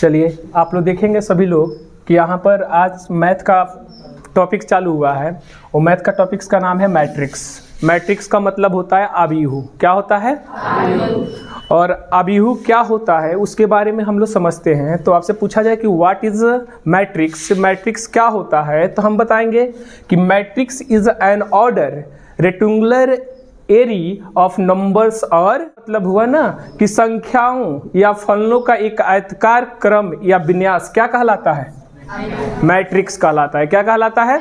चलिए आप लोग देखेंगे सभी लोग कि यहाँ पर आज मैथ का टॉपिक चालू हुआ है और मैथ का टॉपिक्स का नाम है मैट्रिक्स। मैट्रिक्स का मतलब होता है आव्यूह। क्या होता है? आव्यूह। और आव्यूह क्या होता है उसके बारे में हम लोग समझते हैं। तो आपसे पूछा जाए कि व्हाट इज मैट्रिक्स, मैट्रिक्स क्या होता है, तो हम बताएंगे कि matrix is an order rectangular array of numbers, और मतलब हुआ ना कि संख्याओं या फलनों का एक आयताकार क्रम या विन्यास क्या कहलाता है? मैट्रिक्स कहलाता है। क्या कहलाता है?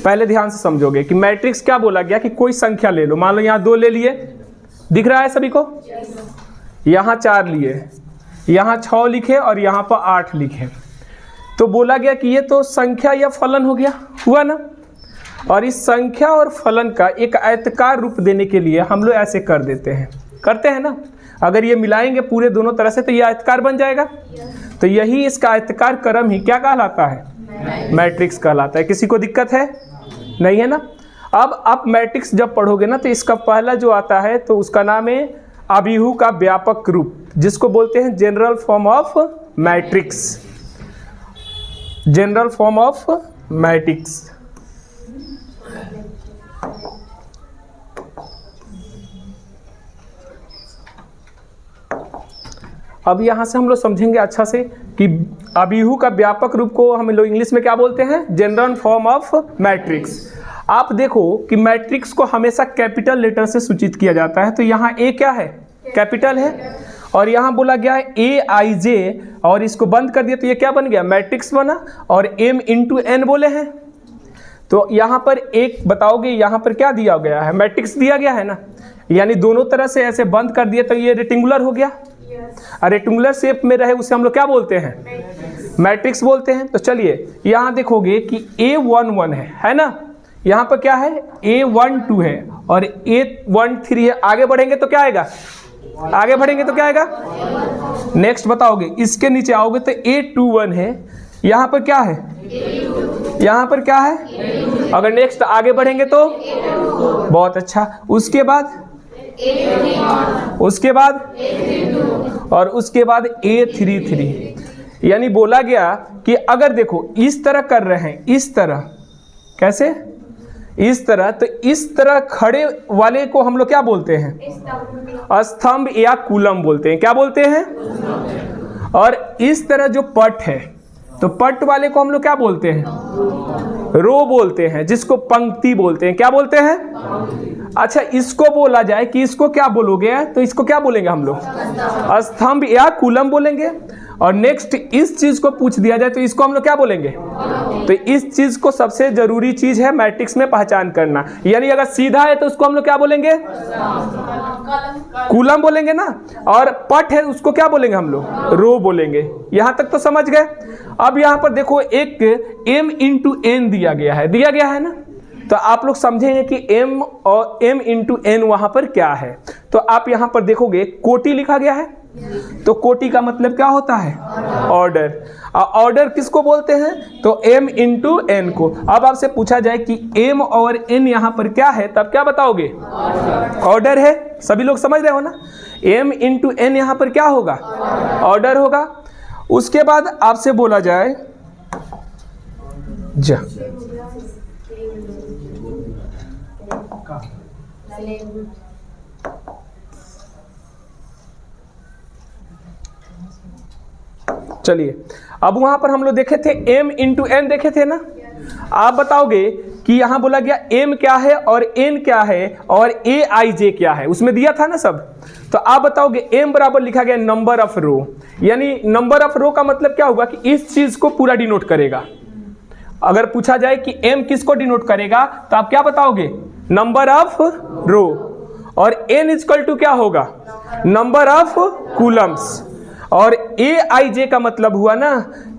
पहले ध्यान से समझोगे कि मैट्रिक्स क्या बोला गया कि कोई संख्या ले लो। मान लो यहाँ 2 ले लिए, दिख रहा है सभी को? यहाँ 4 लिए, यहाँ 6 लिखे और यहाँ पर 8 लिखे। तो बोला गया कि ये तो संख्या या फलन हो गया, हुआ ना। और इस संख्या और फलन का एक आयताकार रूप देने के लिए हम लोग ऐसे कर देते हैं, करते हैं ना। अगर ये मिलाएंगे पूरे दोनों तरह से तो ये आयताकार बन जाएगा। तो यही इसका आयताकार क्रम ही क्या कहलाता है? मैट्रिक्स कहलाता है। किसी को दिक्कत है? नहीं है ना। अब आप मैट्रिक्स जब पढ़ोगे ना तो इसका पहला जो आता है तो उसका नाम है आव्यूह का व्यापक रूप, जिसको बोलते हैं general form of matrix. General form of matrix. अब यहाँ से हम लोग समझेंगे अच्छा से कि आव्यूह का व्यापक रूप को हम लोग इंग्लिश में क्या बोलते हैं? General form of matrix. आप देखो कि मैट्रिक्स को हमेशा कैपिटल लेटर से सूचित किया जाता है। तो यहाँ ए क्या है? कैपिटल है। और यहाँ बोला गया है AIJ, और इसको बंद कर दिया तो ये क्या बन गया? मैट्रिक्स बना। और M × N बोले हैं तो यहाँ पर एक बताओगे, यहाँ पर क्या दिया गया है? मैट्रिक्स दिया गया है ना। यानी दोनों तरह से ऐसे बंद कर दिए तो ये रेक्टेंगुलर हो गया। और रेक्टेंगुलर शेप में रहे उसे हम लोग क्या बोलते हैं? मैट्रिक्स बोलते हैं। तो चलिए यहाँ देखोगे कि A11 है ना। यहाँ पर क्या है? A12 है और A13 है। आगे बढ़ेंगे तो क्या आएगा? आगे बढ़ेंगे तो क्या आएगा? नेक्स्ट बताओगे, इसके नीचे आओगे तो A21 है। यहाँ पर क्या है? यहाँ पर क्या है? अगर नेक्स्ट आगे बढ़ेंगे तो बहुत अच्छा। उसके बाद और उसके बाद A33। यानी बोला गया कि अगर देखो इस तरह कर रहे हैं, इस तरह, कैसे? इस तरह, तो इस तरह खड़े वाले को हम लोग क्या बोलते हैं? स्तंभ या कूलम बोलते हैं। क्या बोलते हैं? और इस तरह जो पट है तो पट वाले को हम लोग क्या बोलते हैं? रो बोलते हैं, जिसको पंक्ति बोलते हैं। क्या बोलते हैं? अच्छा, इसको बोला जाए कि इसको क्या बोलोगे तो इसको क्या बोलेंगे हम लोग? स्तंभ या कूलम बोलेंगे। और नेक्स्ट इस चीज को पूछ दिया जाए तो इसको हम लोग क्या बोलेंगे? तो इस चीज को सबसे जरूरी चीज है मैट्रिक्स में पहचान करना। यानी अगर सीधा है तो उसको हम लोग क्या बोलेंगे? कूलम बोलेंगे ना। और पट है उसको क्या बोलेंगे हम लोग? रो बोलेंगे। यहां तक तो समझ गए। अब यहां पर देखो एक M × N दिया गया है ना। तो आप लोग समझेंगे कि M और M × N वहां पर क्या है। तो आप यहां पर देखोगे कोटि लिखा गया है। तो कोटि का मतलब क्या होता है? ऑर्डर। ऑर्डर किसको बोलते हैं? तो M × N को। अब आपसे पूछा जाए कि M और N यहाँ पर क्या है, तब क्या बताओगे? ऑर्डर है। सभी लोग समझ रहे हो ना। M × N यहाँ पर क्या होगा? ऑर्डर होगा। उसके बाद आपसे बोला जाए चलिए, अब वहां पर हम लोग देखे थे M × N देखे थे ना। आप बताओगे कि यहाँ बोला गया M क्या है और N क्या है और AIJ क्या है, उसमें दिया था ना सब। तो आप बताओगे M बराबर लिखा गया नंबर ऑफ रो। यानी नंबर ऑफ रो का मतलब क्या होगा कि इस चीज को पूरा डिनोट करेगा। अगर पूछा जाए कि M किसको डिनोट करेगा तो आप क्या बताओगे? नंबर ऑफ रो। और N = क्या होगा? Number of Coulomb's. और AIJ का मतलब हुआ ना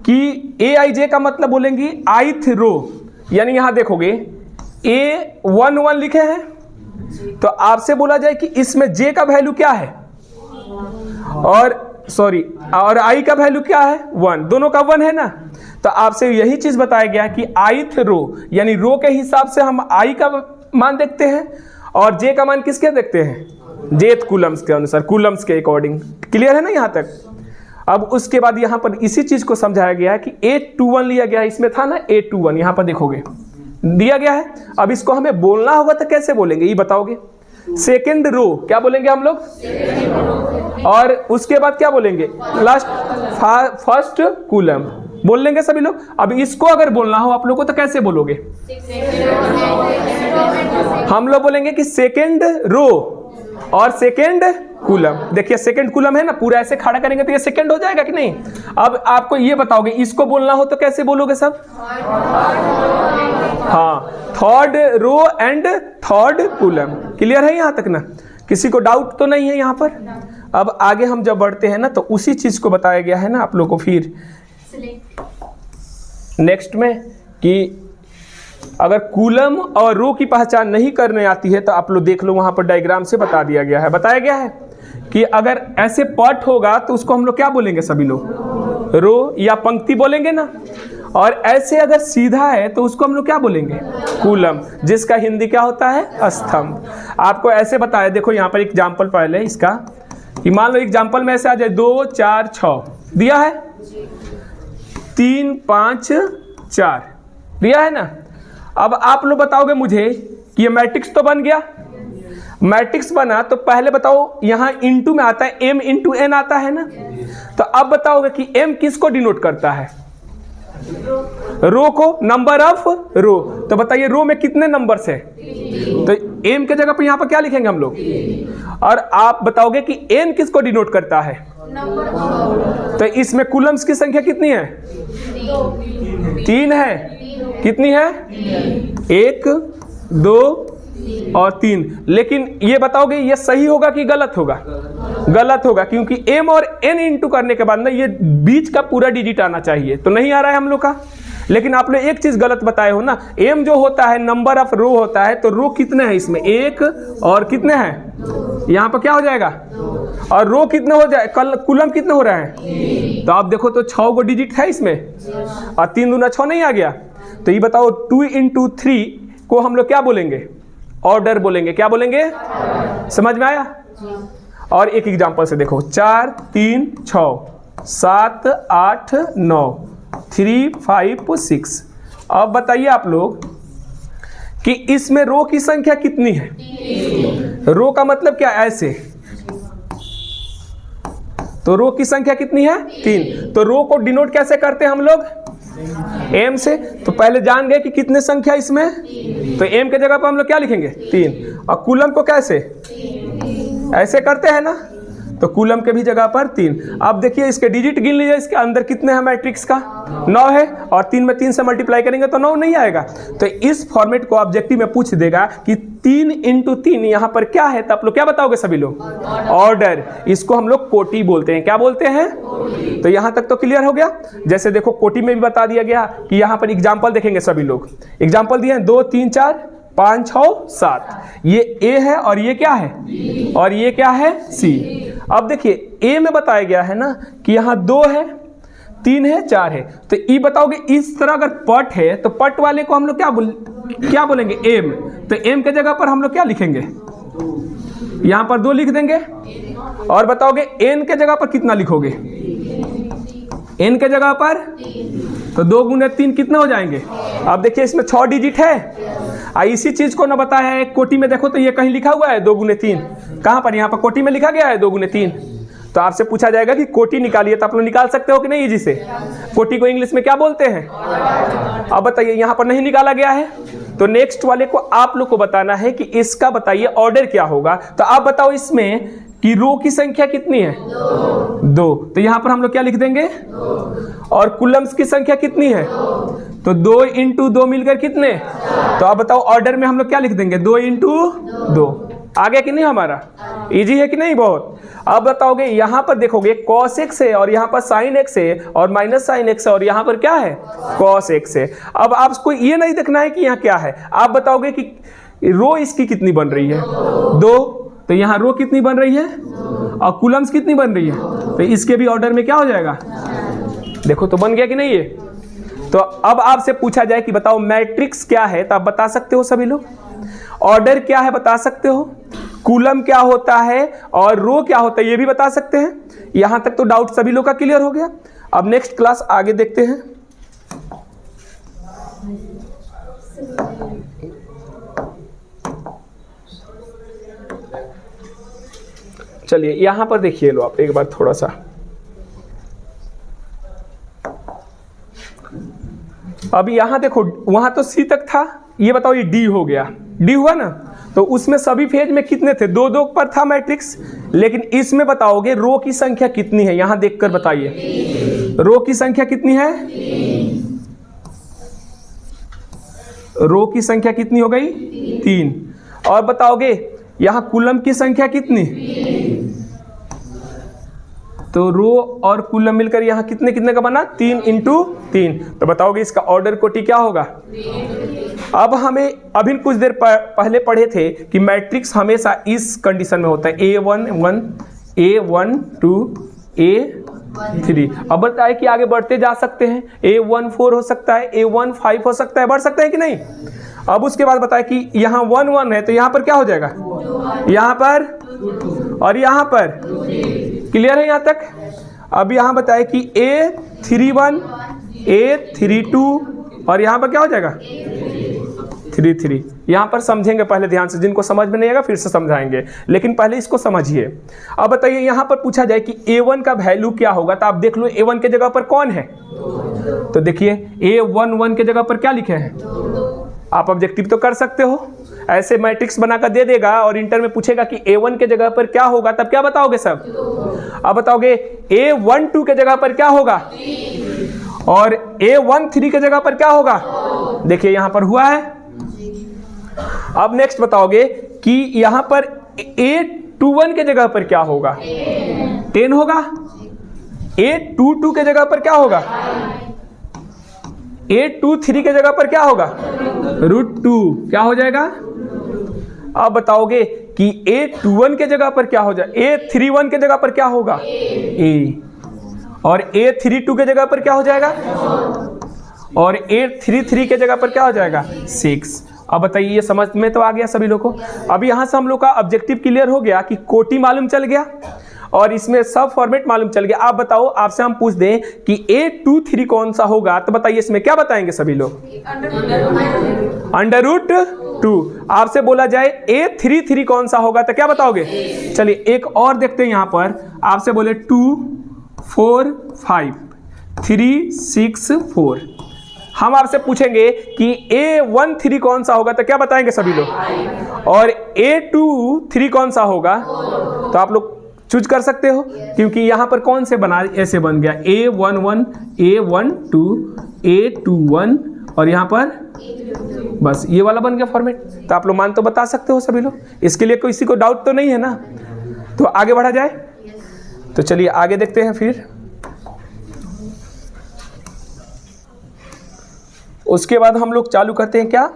कि AIJ का मतलब बोलेंगी ith रो। यानी यहां देखोगे A11 लिखे हैं तो आपसे बोला जाए कि इसमें J का वैल्यू क्या है और I का वैल्यू क्या है? 1। दोनों का 1 है ना। तो आपसे यही चीज बताया गया कि ith रो, यानी रो के हिसाब से हम I का मान देखते हैं और J का मान किसके देखते हैं? jth कूलम्स के अनुसार, कूलम्स के अकॉर्डिंग। क्लियर है ना यहाँ तक? अब उसके बाद यहाँ पर इसी चीज को समझाया गया है कि 821 लिया गया है, इसमें था ना 821, यहाँ पर देखोगे दिया गया है। अब इसको हमें बोलना होगा तो कैसे बोलेंगे ये बताओगे? सेकेंड रो क्या बोलेंगे हम लोग, और उसके बाद क्या बोलेंगे लास्ट, फर्स्ट कूलम बोल लेंगे सभी लोग। अब इसको अगर बोलना हो आप लोगों को तो कैसे बोलोगे? हम लोग बोलेंगे कि सेकेंड रो और सेकेंड कूलम। देखिए सेकेंड कूलम है ना, पूरा ऐसे खड़ा करेंगे तो ये सेकेंड हो जाएगा कि नहीं? अब आपको ये बताओगे इसको बोलना हो तो कैसे बोलोगे सब? हाँ, third row and third column. Clear है यहाँ तक ना? किसी को डाउट तो नहीं है यहाँ पर? अब आगे हम जब बढ़ते हैं ना तो उसी चीज को बताया गया है ना आप लोग को फिर नेक्स्ट में कि अगर कूलम और रो की पहचान नहीं करने आती है तो आप लोग देख लो, वहां पर डायग्राम से बता दिया गया है, बताया गया है कि अगर ऐसे पट होगा तो उसको हम लोग क्या बोलेंगे सभी लोग? रो या पंक्ति बोलेंगे ना। और ऐसे अगर सीधा है तो उसको हम लोग क्या बोलेंगे? कूलम, जिसका हिंदी क्या होता है? स्तंभ। आपको ऐसे बताया, देखो यहाँ पर एग्जाम्पल पहले इसका कि मान लो एग्जाम्पल में ऐसे आ जाए 2 4 6 दिया है, 3 5 4 दिया है ना। अब आप लोग बताओगे मुझे कि ये मैट्रिक्स तो बन गया। मैट्रिक्स बना तो पहले बताओ यहाँ इनटू में आता है, m इंटू n आता है ना। तो अब बताओगे कि m किसको डिनोट करता है? रो को, नंबर ऑफ रो। तो बताइए रो में कितने नंबर्स है? तो m के जगह पर यहाँ पर क्या लिखेंगे हम लोग? और आप बताओगे कि n किसको डिनोट करता है? तो इसमें कूलम्स की संख्या कितनी है? 3 है। कितनी है? 1 2 और 3। लेकिन ये बताओगे ये सही होगा कि गलत होगा? गलत होगा, क्योंकि m और n इंटू करने के बाद ना ये बीच का पूरा डिजिट आना चाहिए, तो नहीं आ रहा है हम लोग का। लेकिन आप लोग एक चीज गलत बताए हो ना, m जो होता है नंबर ऑफ रो होता है, तो रो कितने हैं इसमें? 1 और कितने हैं यहाँ पर क्या हो जाएगा? और रो कितने हो जाए, कूलम कितने हो रहे हैं? तो आप देखो तो 6 गो डिजिट है इसमें, और 3 दूना 6 नहीं आ गया। तो ये बताओ 2 इंटू 3 को हम लोग क्या बोलेंगे? ऑर्डर बोलेंगे। क्या बोलेंगे? समझ में आया? और एक एग्जांपल से देखो, 4 3 6 7 8 9 3 5 6। अब बताइए आप लोग कि इसमें रो की संख्या कितनी है? रो का मतलब क्या? ऐसे। तो रो की संख्या कितनी है? 3। तो रो को डिनोट कैसे करते हैं हम लोग? m से। तो पहले जान गए कि कितने संख्या इसमें, तो m के जगह पर हम लोग क्या लिखेंगे? 3। और कूलम को कैसे? ऐसे करते हैं ना, तो कूलम के भी जगह पर 3। अब देखिए इसके डिजिट गिन लीजिए, इसके अंदर कितने हैं मैट्रिक्स का? 9 है, और 3 में 3 से मल्टीप्लाई करेंगे तो 9 नहीं आएगा। तो इस फॉर्मेट को ऑब्जेक्टिव में पूछ देगा कि 3 इंटू 3 यहाँ पर क्या है, तो आप लोग क्या बताओगे सभी लोग? ऑर्डर। इसको हम लोग कोटि बोलते हैं। क्या बोलते हैं? तो यहाँ तक तो क्लियर हो गया। जैसे देखो कोटि में भी बता दिया गया कि यहाँ पर एग्जाम्पल देखेंगे सभी लोग। एग्जाम्पल दिए हैं 2 3 4 5 6 7। ये ए है और ये क्या है? और ये क्या है? सी। अब देखिए ए में बताया गया है ना कि यहाँ 2 है 3 है 4 है। तो ये बताओगे इस तरह अगर पट है तो पट वाले को हम लोग क्या बोलेंगे? एम। तो एम के जगह पर हम लोग क्या लिखेंगे? यहाँ पर 2 लिख देंगे। और बताओगे एन के जगह पर कितना लिखोगे? एन के जगह पर तो 2 गुने 3 कितने हो जाएंगे? अब देखिए इसमें 6 डिजिट है। इसी चीज को ना बताया है कोटि में, देखो तो ये कहीं लिखा हुआ है 2 गुने 3। कहाँ पर? यहाँ पर कोटि में लिखा गया है 2 गुने 3। तो आपसे पूछा जाएगा कि कोटि निकालिए, तो आप लोग निकाल सकते हो कि नहीं इजी से? कोटि को इंग्लिश में क्या बोलते हैं? अब बताइए यहाँ पर नहीं निकाला गया है, तो नेक्स्ट वाले को आप लोग को बताना है कि इसका बताइए ऑर्डर क्या होगा। तो आप बताओ इसमें कि रो की संख्या कितनी है? 2। तो यहाँ पर हम लोग क्या लिख देंगे? और कूलम्स की संख्या कितनी है? तो 2 इंटू 2 मिलकर कितने? तो आप बताओ ऑर्डर में हम लोग क्या लिख देंगे? 2 इंटू 2। आ गया कि नहीं? हमारा इजी है कि नहीं? बहुत। अब बताओगे यहाँ पर देखोगे cos x है, और यहाँ पर sin x है, और माइनस sin x है, और यहाँ पर क्या है? cos x है। अब आपको ये नहीं देखना है कि यहाँ क्या है, आप बताओगे कि रो इसकी कितनी बन रही है? 2। तो यहाँ रो कितनी बन रही है और कूलम्स कितनी बन रही है? तो इसके भी ऑर्डर में क्या हो जाएगा? देखो तो बन गया कि नहीं ये? तो अब आपसे पूछा जाए कि बताओ मैट्रिक्स क्या है, तो आप बता सकते हो सभी लोग। ऑर्डर क्या है बता सकते हो, कूलम क्या होता है, और रो क्या होता है ये भी बता सकते हैं। यहाँ तक तो डाउट सभी लोग का क्लियर हो गया। अब नेक्स्ट क्लास आगे देखते हैं। चलिए यहां पर देखिए लो आप एक बार थोड़ा सा, अब यहां देखो वहां तो सी तक था, ये बताओ ये डी हो गया, डी हुआ ना, तो उसमें सभी फेज में कितने थे, 2-2 पर था मैट्रिक्स, लेकिन इसमें बताओगे रो की संख्या कितनी है, यहां देखकर बताइए रो की संख्या कितनी है, रो की संख्या कितनी हो गई 3, और बताओगे यहां कूलम की संख्या कितनी, तो रो और कूलम मिलकर यहां कितने कितने का बना 3 × 3, तो बताओगे इसका ऑर्डर कोटि क्या होगा। अब हमें अभी कुछ देर पहले पढ़े थे कि मैट्रिक्स हमेशा इस कंडीशन में होता है A1 1 A1 2 A3। अब बताए कि आगे बढ़ते जा सकते हैं, A1 4 हो सकता है, A1 5 हो सकता है, बढ़ सकता है कि नहीं। अब उसके बाद बताए कि यहाँ 1 1 है, तो यहाँ पर क्या हो जाएगा, यहाँ पर और यहाँ पर, क्लियर है यहाँ तक। अब यहाँ बताए कि A3 1 A3 2 और यहाँ पर क्या हो जाएगा 3 3। यहाँ पर समझेंगे पहले ध्यान से, जिनको समझ में नहीं आएगा फिर से समझाएंगे, लेकिन पहले इसको समझिए। अब बताइए यहाँ पर पूछा जाए कि A1 का वैल्यू क्या होगा, तो आप देख लो A1 के जगह पर कौन है, तो देखिए A1 1 के जगह पर क्या लिखे हैं, आप ऑब्जेक्टिव तो कर सकते हो, ऐसे मैट्रिक्स बनाकर दे देगा और इंटर में पूछेगा कि A1 के जगह पर क्या होगा, तब क्या बताओगे सब। अब बताओगे A1 2 के जगह पर क्या होगा और A1 3 के जगह पर क्या होगा, देखिए यहां पर हुआ है। अब नेक्स्ट बताओगे कि यहां पर A21 के जगह पर क्या होगा, 10 होगा, A22 के जगह पर क्या होगा, A23 के जगह पर क्या होगा √2, क्या हो जाएगा। अब बताओगे कि A21 के जगह पर क्या हो जाए, A31 के जगह पर क्या होगा A, और A32 के जगह पर क्या हो जाएगा, और A33 के जगह पर क्या हो जाएगा 6। अब बताइए ये समझ में तो आ गया सभी लोगों को। अब यहाँ से हम लोग का ऑब्जेक्टिव क्लियर हो गया कि कोटि मालूम चल गया और इसमें सब फॉर्मेट मालूम चल गया। आप बताओ, आपसे हम पूछ दें कि A23 कौन सा होगा, तो बताइए इसमें क्या बताएंगे सभी लोग, √2। आपसे बोला जाए A33 कौन सा होगा, तो क्या बताओगे। चलिए एक और देखते हैं, यहाँ पर आपसे बोले 2 4 5 3 6 4, हम आपसे पूछेंगे कि A13 कौन सा होगा, तो क्या बताएंगे सभी लोग, और A23 कौन सा होगा, तो आप लोग चूज कर सकते हो, क्योंकि यहाँ पर कौन से बना ऐसे बन गया A11 A12 A21 और यहाँ पर बस ये वाला बन गया फॉर्मेट। तो आप लोग मान तो बता सकते हो सभी लोग, इसके लिए किसी को डाउट तो नहीं है ना। तो आगे बढ़ा जाए, तो चलिए आगे देखते हैं। फिर उसके बाद हम लोग चालू करते हैं क्या,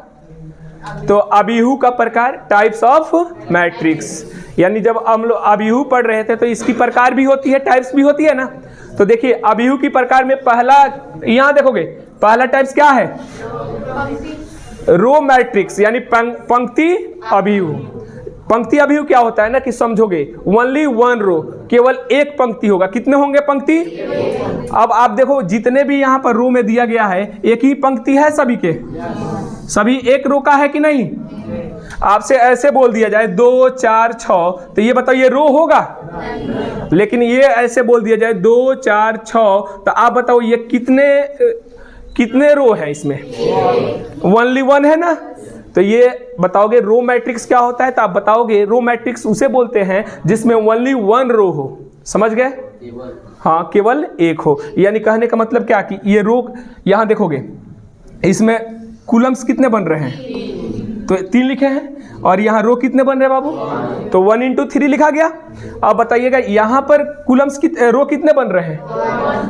तो अभिहू का प्रकार, टाइप्स ऑफ मैट्रिक्स। यानी जब हम लोग अभिहू पढ़ रहे थे तो इसकी प्रकार भी होती है, टाइप्स भी होती है ना। तो देखिए अभिहू की प्रकार में पहला, यहाँ देखोगे पहला टाइप्स क्या है, रो मैट्रिक्स, यानी पंक्ति अभिहू। पंक्ति अभिहू क्या होता है ना कि समझोगे ओनली वन रो, केवल एक पंक्ति होगा। कितने होंगे पंक्ति, अब आप देखो जितने भी यहाँ पर रो में दिया गया है एक ही पंक्ति है सभी के, सभी एक रो का है कि नहीं। आपसे ऐसे बोल दिया जाए 2 4 6, तो ये बताओ ये रो होगा, लेकिन ये ऐसे बोल दिया जाए 2 4 6, तो आप बताओ ये कितने रो है इसमें, ओनली वन है ना। तो ये बताओगे रो मैट्रिक्स क्या होता है, तो आप बताओगे रो मैट्रिक्स उसे बोलते हैं जिसमें ओनली वन रो हो। समझ गए, हाँ केवल एक हो। यानी कहने का मतलब क्या कि ये रो, यहाँ देखोगे इसमें कूलम्स कितने बन रहे हैं, तो 3 लिखे हैं, और यहाँ रो कितने बन रहे हैं बाबू, तो 1 × 3 लिखा गया। अब बताइएगा यहाँ पर कूलम्स रो कितने बन रहे हैं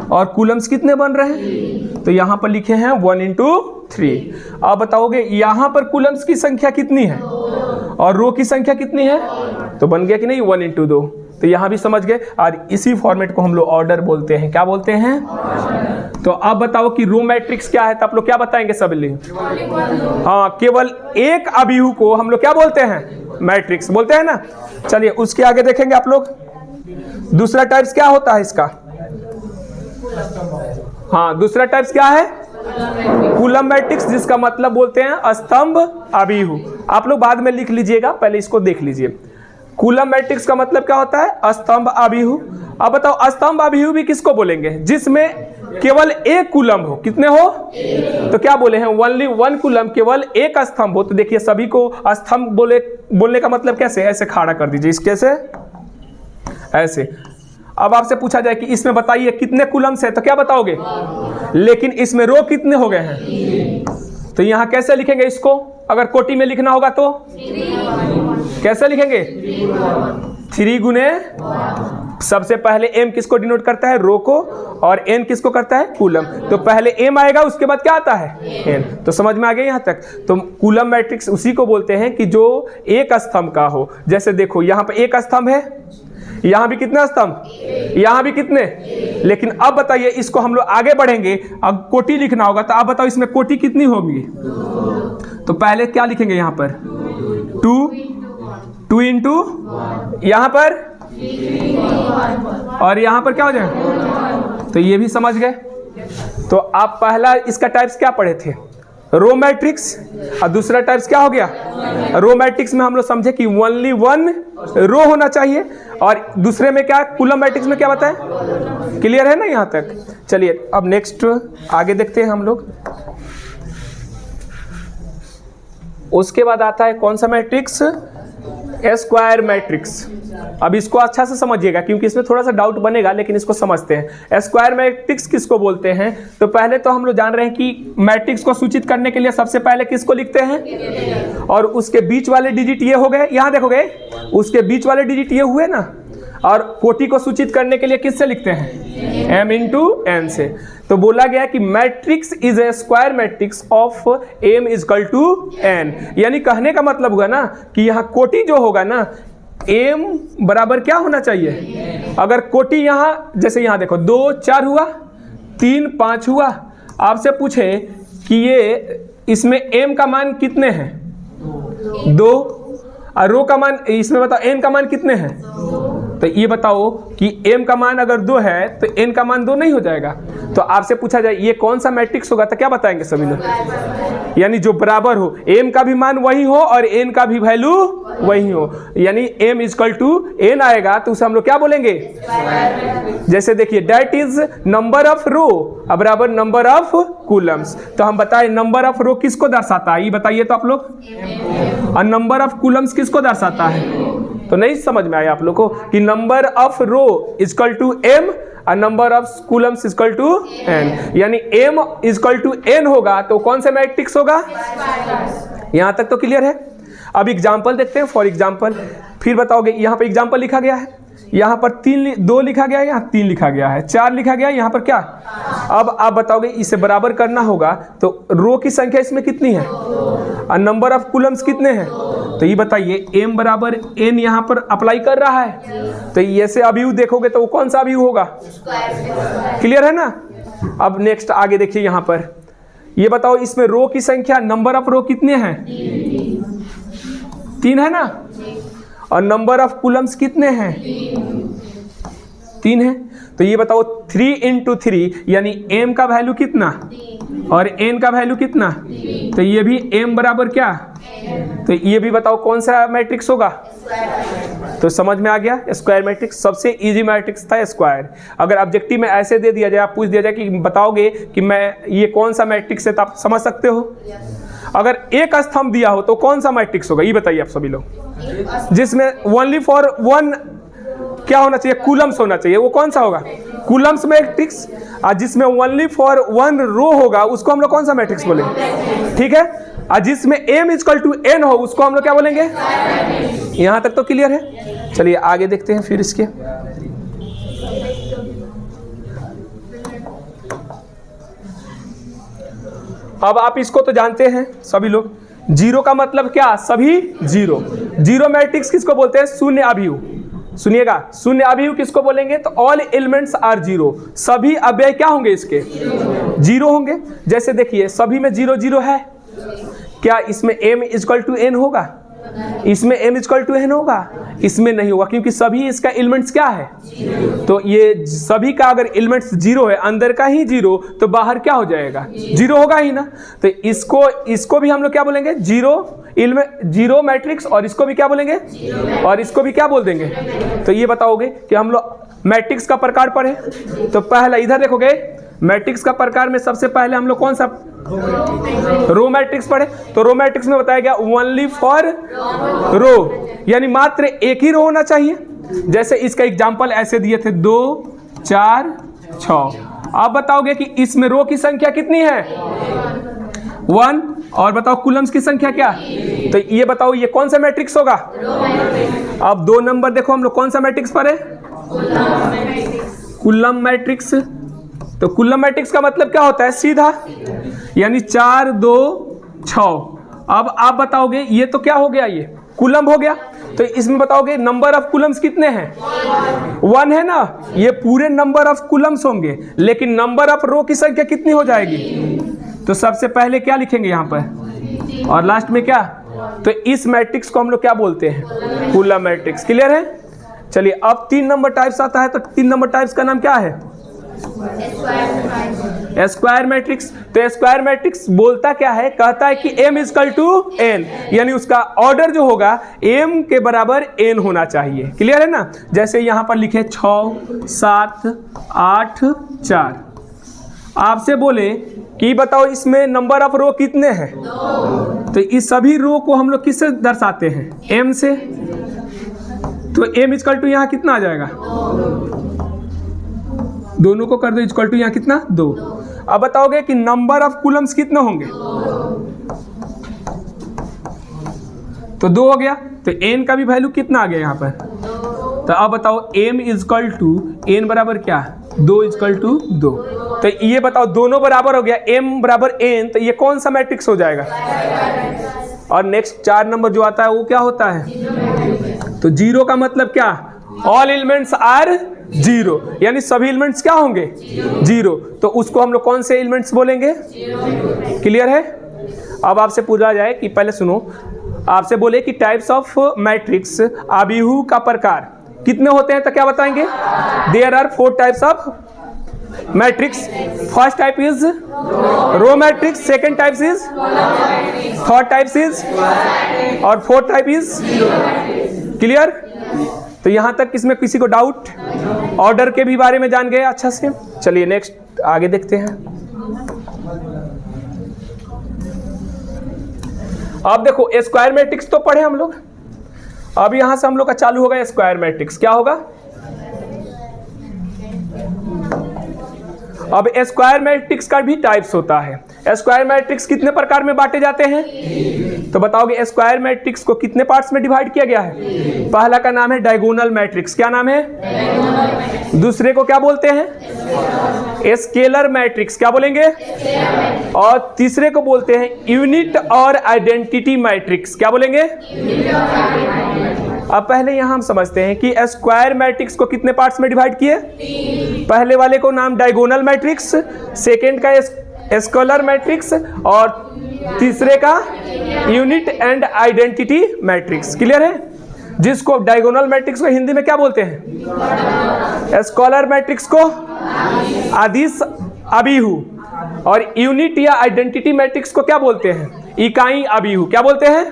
और कूलम्स कितने बन रहे हैं, तो यहाँ पर लिखे हैं 1 × 3। अब बताओगे यहाँ पर कूलम्स की संख्या कितनी है और रो की संख्या कितनी है, तो बन गया कि नहीं 1 × 2। तो यहाँ भी समझ गए, और इसी फॉर्मेट को हम लोग ऑर्डर बोलते हैं। क्या बोलते हैं, तो अब बताओ कि रो मैट्रिक्स क्या है, तो आप लोग क्या बताएंगे सब लोग, हाँ केवल एक अभिहू को हम लोग क्या बोलते हैं, मैट्रिक्स बोलते हैं ना। चलिए उसके आगे देखेंगे आप लोग, दूसरा टाइप्स क्या होता है इसका? हाँ, दूसरा टाइप्स क्या है? कूलम मैट्रिक्स, जिसका मतलब बोलते हैं स्तंभ अभिहु। आप लोग बाद में लिख लीजिएगा, पहले इसको देख लीजिए। कूलम मैट्रिक्स का मतलब क्या होता है? स्तंभ अभिहु। अब बताओ, स्तंभ अभिहु भी किसको बोलेंगे? जिसमें केवल एक कूलम हो। कितने हो? तो क्या बोले हैं? ओनली वन कूलम, केवल एक स्तंभ हो। तो देखिए, सभी को स्तंभ बोलने का मतलब कैसे? ऐसे खड़ा कर दीजिए, इस कैसे, ऐसे। अब आपसे पूछा जाए कि इसमें बताइए कितने कूलम्स है, तो क्या बताओगे? लेकिन इसमें रो कितने हो गए हैं? तो यहाँ कैसे लिखेंगे इसको? अगर कोटि में लिखना होगा तो कैसे लिखेंगे? 3 गुने, सबसे पहले m किसको डिनोट करता है? रो को, और n किसको करता है? कूलम। तो पहले m आएगा, उसके बाद क्या आता है? n। तो समझ में आ गया यहाँ तक? तो कूलम मैट्रिक्स उसी को बोलते हैं कि जो एक स्तंभ का हो। जैसे देखो, यहाँ पे एक स्तंभ है, यहाँ भी कितने स्तंभ, यहाँ भी कितने। लेकिन अब बताइए, इसको हम लोग आगे बढ़ेंगे, अब कोटि लिखना होगा। तो आप बताओ इसमें कोटि कितनी होगी? तो पहले क्या लिखेंगे यहाँ पर? 2 इंटू, यहाँ पर, और यहाँ पर क्या हो जाए? तो ये भी समझ गए। तो आप पहला इसका टाइप्स क्या पढ़े थे? Row matrix. और दूसरा टाइप्स क्या हो गया? रो मैट्रिक्स में हम लोग समझे कि ओनली वन रो होना चाहिए, और दूसरे में क्या? कूलम मैट्रिक्स में क्या बताएं? क्लियर है ना यहाँ तक? चलिए अब नेक्स्ट आगे देखते हैं हम लोग। उसके बाद आता है कौन सा मैट्रिक्स? Square matrix. अब इसको अच्छा से समझिएगा, क्योंकि इसमें थोड़ा सा डाउट बनेगा, लेकिन इसको समझते हैं। स्क्वायर मैट्रिक्स किसको बोलते हैं? तो पहले तो हम लोग जान रहे हैं कि मैट्रिक्स को सूचित करने के लिए सबसे पहले किसको लिखते हैं? और उसके बीच वाले डिजिट ये हो गए, यहाँ देखोगे, उसके बीच वाले डिजिट ये हुए ना। और कोटि को सूचित करने के लिए किससे लिखते हैं? m इंटू n से। तो बोला गया कि matrix is a square matrix of m equal to n। यानी कहने का मतलब हुआ ना कि यहाँ कोटि जो होगा ना, m बराबर क्या होना चाहिए? अगर कोटि यहाँ, जैसे यहाँ देखो 2 4 हुआ, 3 5 हुआ। आपसे पूछे कि ये इसमें m का मान कितने हैं? 2। और रो का मान, इसमें बताओ n का मान कितने हैं? तो ये बताओ कि m का मान अगर 2 है तो n का मान 2 नहीं हो जाएगा? तो आपसे पूछा जाए ये कौन सा मैट्रिक्स होगा, तो क्या बताएंगे सभी लोग? यानी जो बराबर हो, m का भी मान वही हो और n का भी वैल्यू वही हो। यानी m इजकल टू n आएगा, तो उसे हम लोग क्या बोलेंगे? जैसे देखिए, दैट इज नंबर ऑफ रो बराबर नंबर ऑफ कूलम्स। तो हम बताएं नंबर ऑफ रो किसको दर्शाता है? ये बताइए तो आप लोग। और नंबर ऑफ कूलम्स किसको दर्शाता है? तो नहीं समझ में आया आप लोग को कि number of row equal to m और number of columns equal to n। यानी m इजकल टू n होगा तो कौन सा मैट्रिक्स होगा? यहाँ तक तो क्लियर है? अब एग्जाम्पल देखते हैं। फॉर एग्जाम्पल फिर बताओगे, यहाँ पर एग्जाम्पल लिखा गया है, यहाँ पर 2 लिखा गया है, यहाँ 3 लिखा गया है, 4 लिखा गया है, यहाँ पर क्या? अब आप बताओगे इसे बराबर करना होगा, तो रो की संख्या इसमें कितनी है और नंबर ऑफ कूलम्स कितने हैं? तो ये बताइए, m बराबर n यहाँ पर अप्लाई कर रहा है, तो ये से अभियु देखोगे तो वो कौन सा अभियु होगा? क्लियर है ना? अब नेक्स्ट आगे देखिए, यहाँ पर ये बताओ इसमें रो की संख्या, नंबर ऑफ रो कितने हैं? 3 है ना? और नंबर ऑफ कूलम्स कितने हैं? 3 है। तो ये बताओ 3 इंटू 3 यानी m का वैल्यू कितना और n का वैल्यू कितना? तो ये भी m बराबर क्या? तो ये भी बताओ कौन सा मैट्रिक्स होगा? तो समझ में आ गया, स्क्वायर मैट्रिक्स। सबसे इजी मैट्रिक्स था स्क्वायर। अगर ऑब्जेक्टिव में ऐसे दे दिया जाए, आप पूछ दिया जाए कि बताओगे कि मैं ये कौन सा मैट्रिक्स है, तो आप समझ सकते हो। अगर एक स्तंभ दिया हो तो कौन सा मैट्रिक्स होगा, ये बताइए आप सभी लोग। जिसमें ओनली फॉर वन क्या होना चाहिए? कूलम्स होना चाहिए, वो कौन सा होगा? Coulomb's matrix. और जिसमें ओनली फॉर वन रो होगा उसको हम लोग कौन सा मैट्रिक्स बोलेंगे? ठीक है। और जिसमें m इजकल टू n हो उसको हम लोग क्या बोलेंगे? यहाँ तक तो क्लियर है। चलिए आगे देखते हैं फिर इसके। अब आप इसको तो जानते हैं सभी लोग, जीरो का मतलब क्या? सभी जीरो। जीरो मैट्रिक्स किसको बोलते हैं? शून्य अभियु। सुनिएगा, शून्य अभियु किसको बोलेंगे? तो ऑल एलिमेंट्स आर जीरो। सभी अव्यय क्या होंगे इसके? जीरो होंगे। जैसे देखिए, सभी में 0 0 है, क्या इसमें m इजकल टू n होगा? इसमें m इक्वल टू n होगा, इसमें नहीं होगा क्योंकि सभी इसका एलिमेंट्स क्या है, तो ये सभी का अगर एलिमेंट्स जीरो है, अंदर का ही जीरो, तो बाहर क्या हो जाएगा, जीरो होगा ही ना। तो इसको भी हम लोग क्या बोलेंगे, जीरो मैट्रिक्स, और इसको भी क्या बोलेंगे, और इसको भी क्या बोल देंगे। तो ये बताओगे कि हम लोग मैट्रिक्स का प्रकार पढ़े, तो पहला इधर देखोगे मैट्रिक्स का प्रकार में सबसे पहले हम लोग कौन सा, रो मैट्रिक्स पढ़े। तो रो मैट्रिक्स में बताया गया ओनली फॉर रो, यानी मात्र एक ही रो होना चाहिए। जैसे इसका एग्जांपल ऐसे दिए थे 2 4 6। आप बताओगे कि इसमें रो की संख्या कितनी है, 1, और बताओ कॉलम्स की संख्या क्या, तो ये बताओ ये कौन सा मैट्रिक्स होगा। अब 2 नंबर देखो हम लोग कौन सा मैट्रिक्स पढ़े, कॉलम मैट्रिक्स। तो कॉलम मैट्रिक्स का मतलब क्या होता है, सीधा, यानी 4 2 6। अब आप बताओगे ये तो क्या हो गया, ये कॉलम हो गया, तो इसमें बताओगे नंबर ऑफ कॉलम्स कितने हैं, 1 है ना, ये पूरे नंबर ऑफ कॉलम्स होंगे, लेकिन नंबर ऑफ रो की संख्या कितनी हो जाएगी। तो सबसे पहले क्या लिखेंगे यहाँ पर, और लास्ट में क्या, तो इस मैट्रिक्स को हम लोग क्या बोलते हैं, कॉलम मैट्रिक्स। क्लियर है। चलिए अब 3 नंबर टाइप्स आता है, तो 3 नंबर टाइप्स का नाम क्या है, स्क्वायर मैट्रिक्स। तो स्क्वायर मैट्रिक्स बोलता क्या है, कहता है कि m इक्वल टू n, यानी उसका ऑर्डर जो होगा m के बराबर n होना चाहिए। क्लियर है ना। जैसे यहाँ पर लिखे 6 7 8 4। आपसे बोले कि बताओ इसमें नंबर ऑफ रो कितने हैं, तो इस सभी रो को हम लोग किससे दर्शाते हैं, m से। तो m इक्वल टू यहाँ कितना आ जाएगा, दोनों को कर दो इक्वल टू यहाँ कितना, 2। अब बताओगे कि नंबर ऑफ कॉलम्स कितने होंगे, तो 2 हो गया, तो n का भी वैल्यू कितना आ गया यहाँ पर। तो अब बताओ m इक्वल टू n बराबर क्या, 2 इक्वल टू 2। तो ये बताओ दोनों बराबर हो गया, m बराबर n, तो ये कौन सा मैट्रिक्स हो जाएगा। और नेक्स्ट 4 नंबर जो आता है वो क्या होता है, तो जीरो का मतलब क्या, ऑल एलिमेंट्स आर जीरो, यानी सभी एलिमेंट्स क्या होंगे, जीरो। तो उसको हम लोग कौन से एलिमेंट्स बोलेंगे। क्लियर है। अब आपसे पूछा जाए कि पहले सुनो, आपसे बोले कि टाइप्स ऑफ मैट्रिक्स, आबिहू का प्रकार कितने होते हैं, तो क्या बताएंगे, there are 4 types of matrix. First type is row matrix, second type is, third type is, और फोर्थ टाइप इज। क्लियर। तो यहां तक इसमें किसी को डाउट, ऑर्डर के भी बारे में जान गए अच्छा से। चलिए नेक्स्ट आगे देखते हैं। अब देखो स्क्वायर मैट्रिक्स तो पढ़े हम लोग, अब यहां से हम लोग का चालू होगा स्क्वायर मैट्रिक्स। क्या होगा, अब स्क्वायर मैट्रिक्स का भी टाइप्स होता है। स्क्वायर मैट्रिक्स कितने प्रकार में बांटे जाते हैं, तो बताओगे स्क्वायर मैट्रिक्स को कितने पार्ट्स में डिवाइड किया गया है। पहला का नाम है डायगोनल मैट्रिक्स। क्या नाम है, दूसरे को क्या बोलते हैं, स्केलर मैट्रिक्स। क्या बोलेंगे, और तीसरे को बोलते हैं यूनिट और आइडेंटिटी मैट्रिक्स। क्या बोलेंगे। अब पहले यहां हम समझते हैं कि स्क्वायर मैट्रिक्स को कितने पार्ट्स में डिवाइड किए। पहले वाले को नाम डायगोनल मैट्रिक्स, सेकेंड का स्केलर मैट्रिक्स, और तीसरे का unit and identity matrix. Clear है। जिसको डायगोनल मैट्रिक्स को हिंदी में क्या बोलते हैं, स्केलर मैट्रिक्स को आदिश अबीहू, और यूनिट या आइडेंटिटी मैट्रिक्स को क्या बोलते हैं, इकाई अबीहू। क्या बोलते हैं।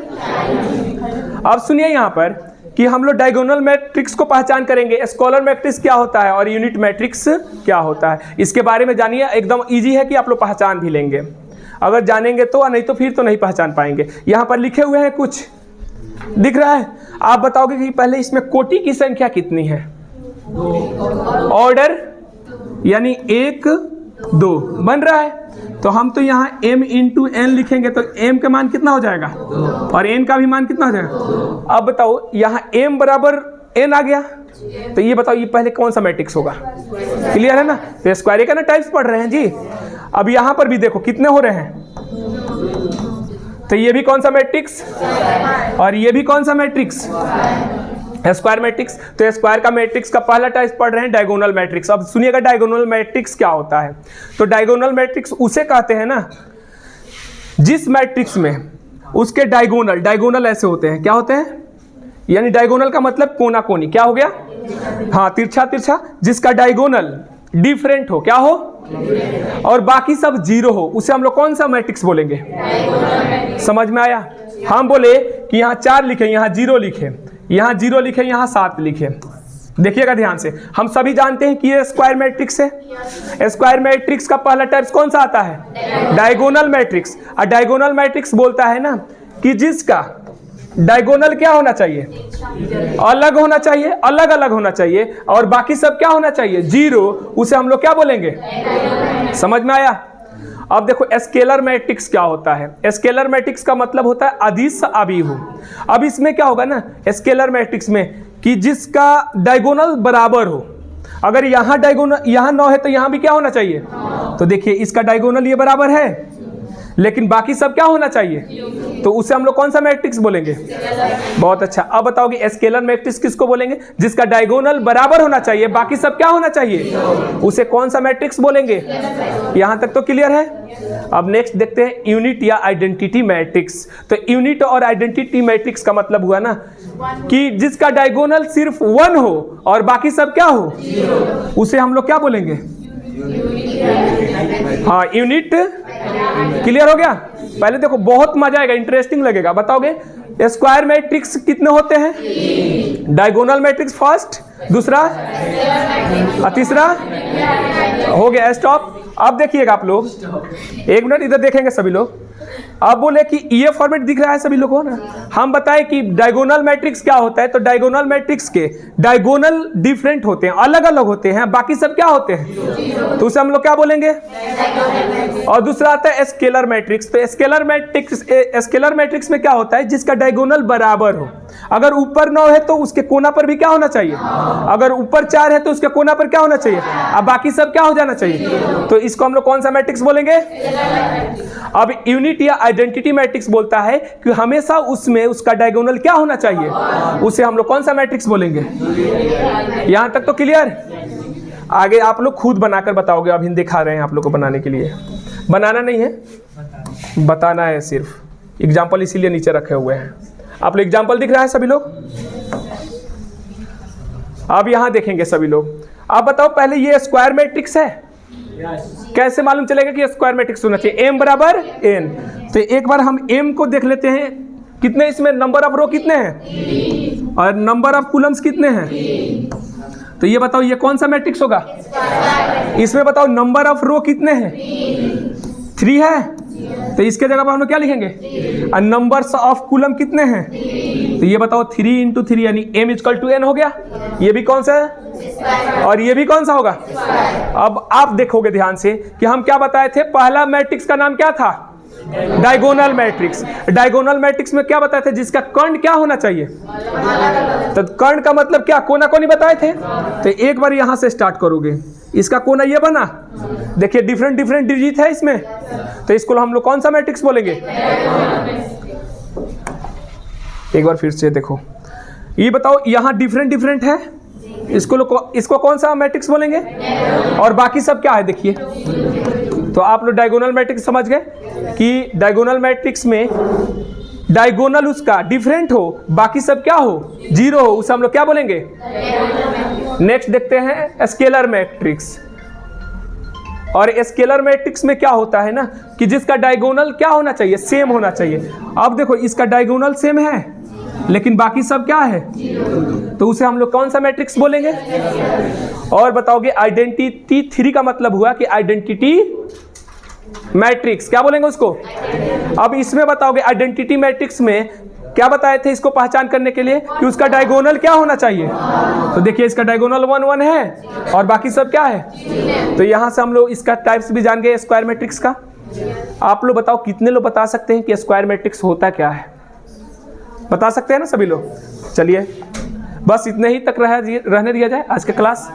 अब सुनिए यहां पर कि हम लोग डायगोनल मैट्रिक्स को पहचान करेंगे, स्केलर मैट्रिक्स क्या होता है और यूनिट मैट्रिक्स क्या होता है, इसके बारे में जानिए। एकदम इजी है कि आप लोग पहचान भी लेंगे, अगर जानेंगे तो, नहीं तो फिर तो नहीं पहचान पाएंगे। यहाँ पर लिखे हुए हैं, कुछ दिख रहा है। आप बताओगे कि पहले इसमें कोटि की संख्या कितनी है, ऑर्डर यानी 1 2 बन रहा है। तो हम तो यहाँ m इंटू n लिखेंगे, तो m का मान कितना हो जाएगा और n का भी मान कितना हो जाएगा। अब बताओ यहाँ m बराबर n आ गया, तो ये बताओ ये पहले कौन सा मैट्रिक्स होगा। क्लियर है ना। तो स्क्वायर का ना टाइप्स पढ़ रहे हैं जी। अब यहाँ पर भी देखो कितने हो रहे हैं, तो ये भी कौन सा मैट्रिक्स और ये भी कौन सा मैट्रिक्स, स्क्वायर मैट्रिक्स। तो स्क्वायर का मैट्रिक्स का पहला टाइप पढ़ रहे हैं डायगोनल मैट्रिक्स। अब सुनिएगा डायगोनल मैट्रिक्स क्या होता है। तो डायगोनल मैट्रिक्स उसे कहते हैं ना जिस मैट्रिक्स में उसके डायगोनल, डायगोनल ऐसे होते हैं, क्या होते हैं, यानी डायगोनल का मतलब कोना कोनी, क्या हो गया, हाँ तिरछा तिरछा, जिसका डायगोनल डिफरेंट हो, क्या हो, और बाकी सब जीरो हो, उसे हम लोग कौन सा मैट्रिक्स बोलेंगे, समझ में आया। हम बोले कि यहाँ 4 लिखे, यहाँ 0 लिखे, यहाँ 0 लिखे, यहाँ 7 लिखे, देखिएगा ध्यान से, हम सभी जानते हैं कि ये स्क्वायर मैट्रिक्स है। स्क्वायर मैट्रिक्स का पहला टाइप्स कौन सा आता है, डायगोनल मैट्रिक्स। और डायगोनल मैट्रिक्स बोलता है ना कि जिसका डायगोनल क्या होना चाहिए, अलग होना चाहिए, अलग अलग होना चाहिए, और बाकी सब क्या होना चाहिए, जीरो, उसे हम लोग क्या बोलेंगे, समझ में आया। अब देखो स्केलर मैट्रिक्स क्या होता है। स्केलर मैट्रिक्स का मतलब होता है अदिश अभिहु। अब इसमें क्या होगा ना स्केलर मैट्रिक्स में कि जिसका डायगोनल बराबर हो, अगर यहाँ डायगोनल यहाँ 9 है तो यहाँ भी क्या होना चाहिए, तो देखिए इसका डायगोनल ये बराबर है, लेकिन बाकी सब क्या होना चाहिए, तो उसे हम लोग कौन सा मैट्रिक्स बोलेंगे, बहुत अच्छा। अब बताओगे स्केलर मैट्रिक्स किसको बोलेंगे, जिसका डायगोनल बराबर होना चाहिए, बाकी सब क्या होना चाहिए, उसे कौन सा मैट्रिक्स बोलेंगे। यहां तक तो क्लियर है। अब नेक्स्ट देखते हैं यूनिट या आइडेंटिटी मैट्रिक्स। तो यूनिट और आइडेंटिटी मैट्रिक्स का मतलब हुआ ना कि जिसका डायगोनल सिर्फ 1 हो और बाकी सब क्या हो, उसे हम लोग क्या बोलेंगे, हाँ यूनिट। क्लियर हो गया। पहले देखो बहुत मजा आएगा, इंटरेस्टिंग लगेगा। बताओगे स्क्वायर मैट्रिक्स कितने होते हैं, डायगोनल मैट्रिक्स फर्स्ट, दूसरा, तीसरा, हो गया स्टॉप। अब देखिएगा आप लोग, 1 मिनट इधर देखेंगे सभी लोग। अब बोले कि ये फॉर्मेट दिख रहा है सभी लोगों को ना, हम बताएं कि डायगोनल मैट्रिक्स क्या होता है। तो डायगोनल मैट्रिक्स के डायगोनल डिफरेंट होते हैं, अलग अलग होते हैं, बाकी सब क्या होते हैं, तो उसे हम लोग क्या बोलेंगे। और दूसरा आता है स्केलर मैट्रिक्स। तो स्केलर मैट्रिक्स में क्या होता है, जिसका डायगोनल बराबर हो। अगर ऊपर 9 है तो उसके कोना पर भी क्या होना चाहिए, अगर ऊपर 4 है तो उसके कोना पर क्या होना चाहिए, अब बाकी सब क्या हो जाना चाहिए, तो इसको हम लोग कौन सा मैट्रिक्स बोलेंगे। अब यूनिट या आइडेंटिटी मैट्रिक्स बोलता है कि हमेशा उसमें उसका डायगोनल क्या होना चाहिए, उसे हम लोग कौन सा मैट्रिक्स बोलेंगे। यहां तक तो क्लियर। आगे आप लोग खुद बनाकर बताओगे, अभी दिखा रहे हैं आप लोग को बनाने के लिए, बनाना नहीं है बताना है, सिर्फ एग्जाम्पल इसीलिए नीचे रखे हुए हैं। आप लोग एग्जाम्पल दिख रहा है सभी लोग। अब यहां देखेंगे सभी लोग। आप बताओ पहले ये स्क्वायर मैट्रिक्स है, कैसे मालूम चलेगा कि स्क्वायर मैट्रिक्स होना चाहिए, m बराबर n। तो एक बार हम m को देख लेते हैं, कितने इसमें नंबर ऑफ रो कितने हैं और नंबर ऑफ कॉलम्स कितने हैं। तो ये बताओ ये कौन सा मैट्रिक्स होगा, इसमें बताओ नंबर ऑफ रो कितने हैं, 3 है, तो इसके जगह पर हम लोग क्या लिखेंगे, और नंबर्स ऑफ कॉलम कितने हैं, तो ये बताओ 3 × 3 यानी m = n हो गया। ये भी कौन सा है, और ये भी कौन सा होगा। अब आप देखोगे ध्यान से कि हम क्या बताए थे, पहला मैट्रिक्स का नाम क्या था, डायगोनल मैट्रिक्स। डायगोनल मैट्रिक्स में क्या बताए थे, जिसका कर्ण क्या होना चाहिए, तो कर्ण का मतलब क्या, कोना कोनी बताए थे। तो एक बार यहां से स्टार्ट करोगे, इसका कोना ये बना, देखिए डिफरेंट डिफरेंट डिजिट है इसमें, तो इसको हम लोग कौन सा मैट्रिक्स बोलेंगे। एक बार फिर से देखो, ये बताओ यहां डिफरेंट डिफरेंट है, इसको कौन सा मैट्रिक्स बोलेंगे, और बाकी सब क्या है देखिए। तो आप लोग डायगोनल मैट्रिक्स समझ गए कि डायगोनल मैट्रिक्स में डायगोनल उसका डिफरेंट हो, बाकी सब क्या हो, जीरो हो, उसे हम लोग क्या बोलेंगे। नेक्स्ट देखते हैं स्केलर मैट्रिक्स। और स्केलर मैट्रिक्स में क्या होता है ना कि जिसका डायगोनल क्या होना चाहिए, सेम होना चाहिए। अब देखो इसका डायगोनल सेम है लेकिन बाकी सब क्या है, तो उसे हम लोग कौन सा मैट्रिक्स बोलेंगे। और बताओगे आइडेंटिटी 3 का मतलब हुआ कि आइडेंटिटी मैट्रिक्स, क्या बोलेंगे उसको। अब इसमें बताओगे आइडेंटिटी मैट्रिक्स में क्या बताए थे इसको पहचान करने के लिए कि उसका डायगोनल क्या होना चाहिए। तो देखिए इसका डायगोनल 1 1 है और बाकी सब क्या है। तो यहां से हम लोग इसका टाइप्स भी जान गए स्क्वायर मैट्रिक्स का। आप लोग बताओ कितने लोग बता सकते हैं कि स्क्वायर मैट्रिक्स होता क्या है, बता सकते हैं ना सभी लोग। चलिए बस इतने ही तक रहने दिया जाए आज का क्लास।